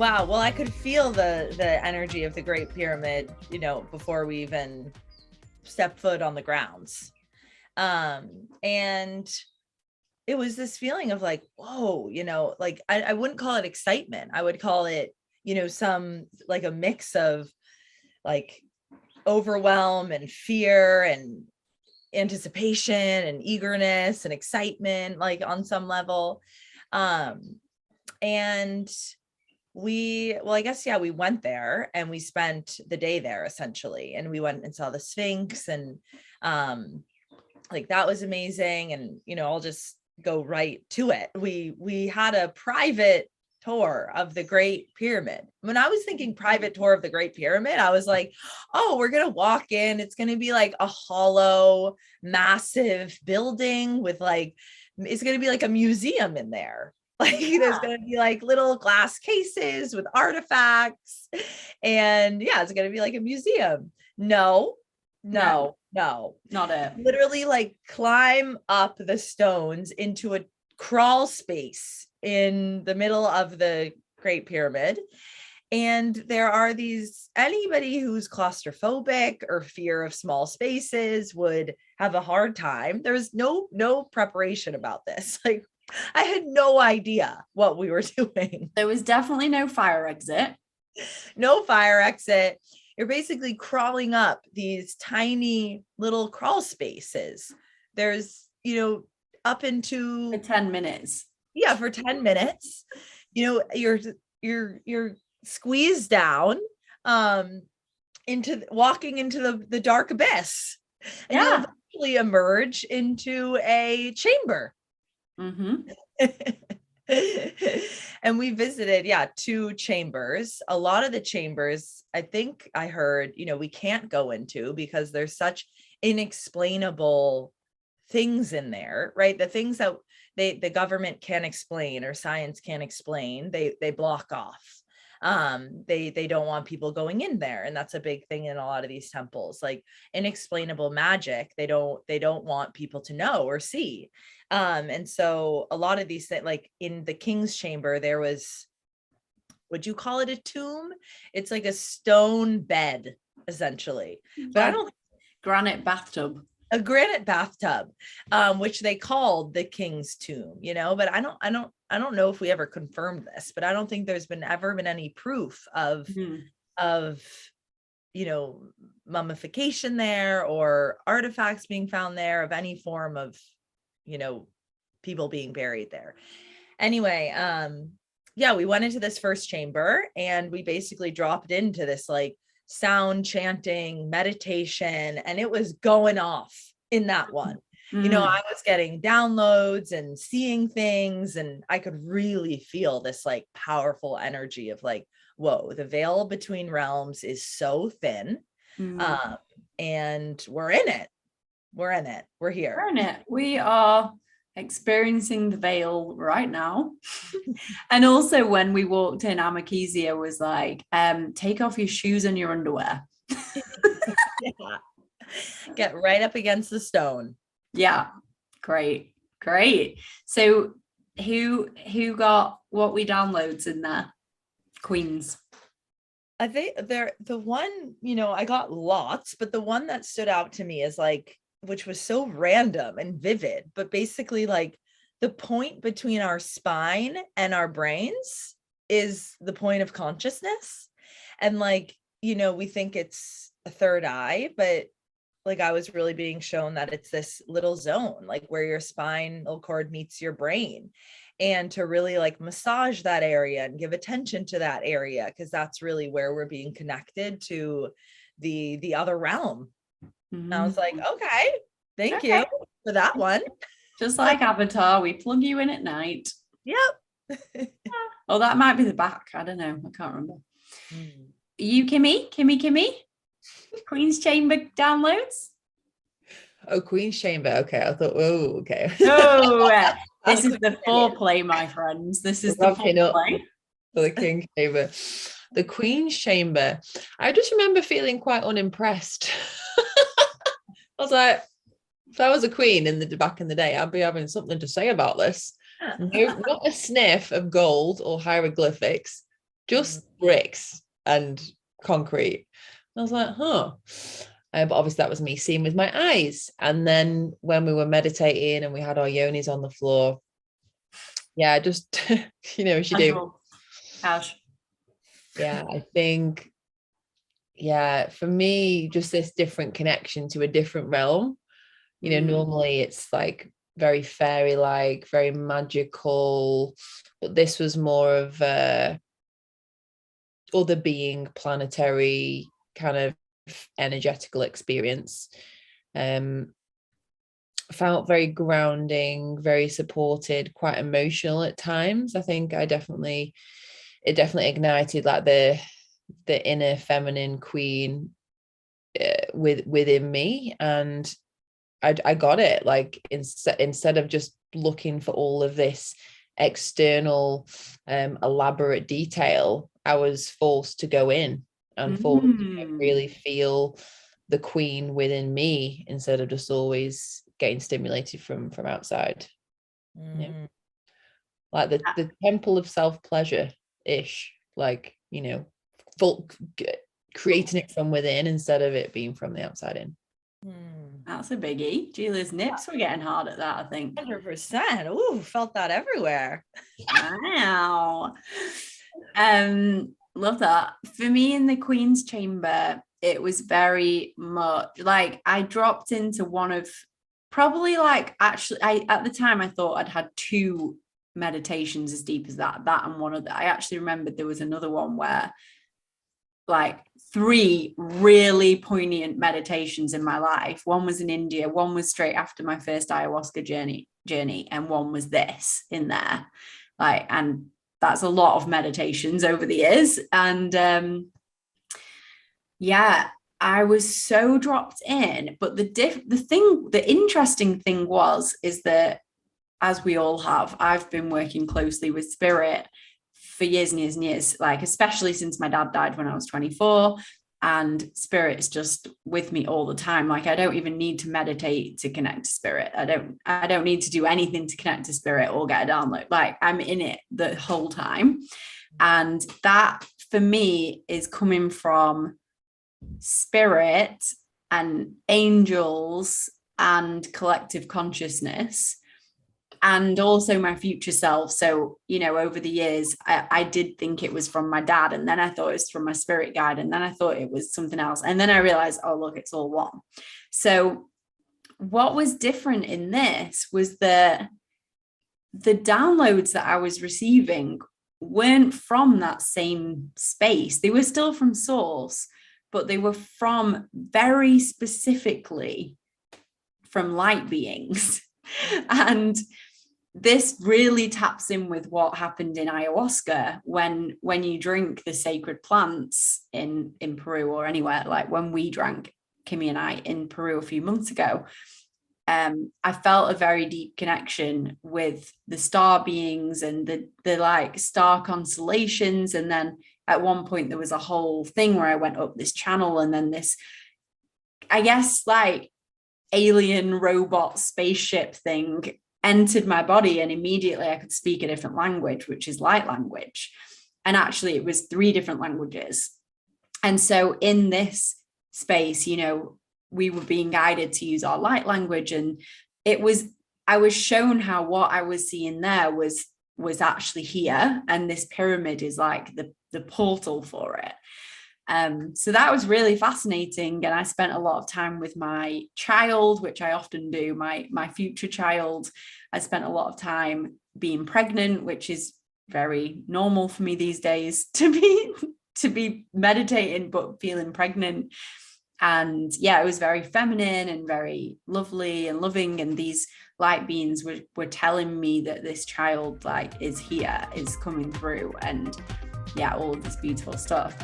wow. Well, I could feel the energy of the Great Pyramid, before we even stepped foot on the grounds. And it was this feeling of like, whoa, like I wouldn't call it excitement. I would call it, some like a mix of like overwhelm and fear and anticipation and eagerness and excitement, like on some level. And I guess, yeah, we went there and we spent the day there essentially. And we went and saw the Sphinx, and like that was amazing. And, I'll just go right to it. We had a private tour of the Great Pyramid. When I was thinking private tour of the Great Pyramid, I was like, oh, we're going to walk in. It's going to be like a hollow, massive building with like, it's going to be like a museum in there. Like there's going to be like little glass cases with artifacts. And yeah, it's going to be like a museum. No, not it. Literally like climb up the stones into a crawl space in the middle of the Great Pyramid. And there are anybody who's claustrophobic or fear of small spaces would have a hard time. There was no preparation about this. Like I had no idea what we were doing. There was definitely no fire exit. No fire exit. You're basically crawling up these tiny little crawl spaces. There's, up into for 10 minutes. Yeah, for 10 minutes. You're squeezed down walking into the dark abyss. And you'll eventually emerge into a chamber. Mm-hmm. And we visited, 2 chambers. A lot of the chambers, I think I heard, we can't go into because there's such inexplainable things in there, right? The things that the government can't explain or science can't explain, they block off. They don't want people going in there. And that's a big thing in a lot of these temples, like inexplainable magic. They don't want people to know or see. And so a lot of these things, like in the king's chamber, there was, would you call it a tomb? It's like a stone bed, essentially. But I don't granite bathtub. A granite bathtub, which they called the king's tomb, but I don't know if we ever confirmed this, but I don't think there's ever been any proof of mummification there or artifacts being found there of any form of, people being buried there. Anyway, we went into this first chamber and we basically dropped into this like sound chanting meditation, and it was going off in that one. I was getting downloads and seeing things, and I could really feel this like powerful energy of like, whoa, the veil between realms is so thin. And we're in it. We're here. We're in it. We are experiencing the veil right now. And also when we walked in, Amakezia was like, take off your shoes and your underwear. Get right up against the stone. Yeah. Great. So who got what we downloads in there? Queens. I think the one, I got lots, but the one that stood out to me is like, which was so random and vivid, but basically like the point between our spine and our brains is the point of consciousness. And like, we think it's a third eye, but like I was really being shown that it's this little zone, like where your spinal cord meets your brain, and to really like massage that area and give attention to that area, because that's really where we're being connected to the other realm. And I was like, okay, thank you for that one. Just like Avatar, we plug you in at night. Yep. Oh, that might be the back. I don't know. I can't remember. You, Kimmy? Queen's Chamber downloads? Oh, Queen's Chamber. Okay. I thought, oh, okay. Oh, this is the foreplay, my friends. This is the foreplay. For the King's Chamber. The Queen's Chamber. I just remember feeling quite unimpressed. I was like, if I was a queen back in the day, I'd be having something to say about this. No, not a sniff of gold or hieroglyphics. just bricks and concrete. And I was like, huh. But obviously that was me seeing with my eyes. And then when we were meditating and we had our yonis on the floor, yeah, just, you know, as you do. Ouch. Yeah, I think, yeah, for me, just this different connection to a different realm. You know, normally it's like very fairy-like, very magical, but this was more of a other being, planetary kind of energetical experience. Felt very grounding, very supported, quite emotional at times. I think it definitely ignited like the inner feminine queen within me, and I got it. Like instead of just looking for all of this external elaborate detail, I was forced to go in and forced to really feel the queen within me instead of just always getting stimulated from outside. Yeah. Like the temple of self-pleasure ish, like, you know, creating it from within instead of it being from the outside in. That's a biggie. Julia's nips were getting hard at that, I think. 100%. Ooh, felt that everywhere. Wow. Love that. For me in the Queen's Chamber, it was very much like I dropped into one of probably like, actually, at the time I thought I'd had 2 meditations as deep as that and one of that. I actually remembered there was another one where like 3 really poignant meditations in my life. One was in India, one was straight after my first ayahuasca journey, and one was this in there. Like, and that's a lot of meditations over the years. And yeah, I was so dropped in. But the interesting thing is that, as we all have, I've been working closely with spirit for years and years and years, like especially since my dad died when I was 24, and spirit is just with me all the time. Like I don't even need to meditate to connect to spirit. I don't need to do anything to connect to spirit or get a download. Like I'm in it the whole time. And that for me is coming from spirit and angels and collective consciousness, and also my future self. So, you know, over the years, I did think it was from my dad, and then I thought it was from my spirit guide, and then I thought it was something else. And then I realized, oh, look, it's all one. So what was different in this was that the downloads that I was receiving weren't from that same space. They were still from source, but they were from very specifically from light beings. And this really taps in with what happened in ayahuasca when you drink the sacred plants in Peru or anywhere, like when we drank, Kimmy and I, in Peru a few months ago. I felt a very deep connection with the star beings and the like star constellations. And then at one point there was a whole thing where I went up this channel, and then this, I guess, like alien robot spaceship thing entered my body, and immediately I could speak a different language, which is light language. And actually it was 3 different languages. And so in this space, you know, we were being guided to use our light language, and I was shown how what I was seeing there was actually here, and this pyramid is like the portal for it. So that was really fascinating. And I spent a lot of time with my child, which I often do, my future child. I spent a lot of time being pregnant, which is very normal for me these days to be meditating, but feeling pregnant. And yeah, it was very feminine and very lovely and loving. And these light beings were telling me that this child like is here, is coming through, and yeah, all of this beautiful stuff.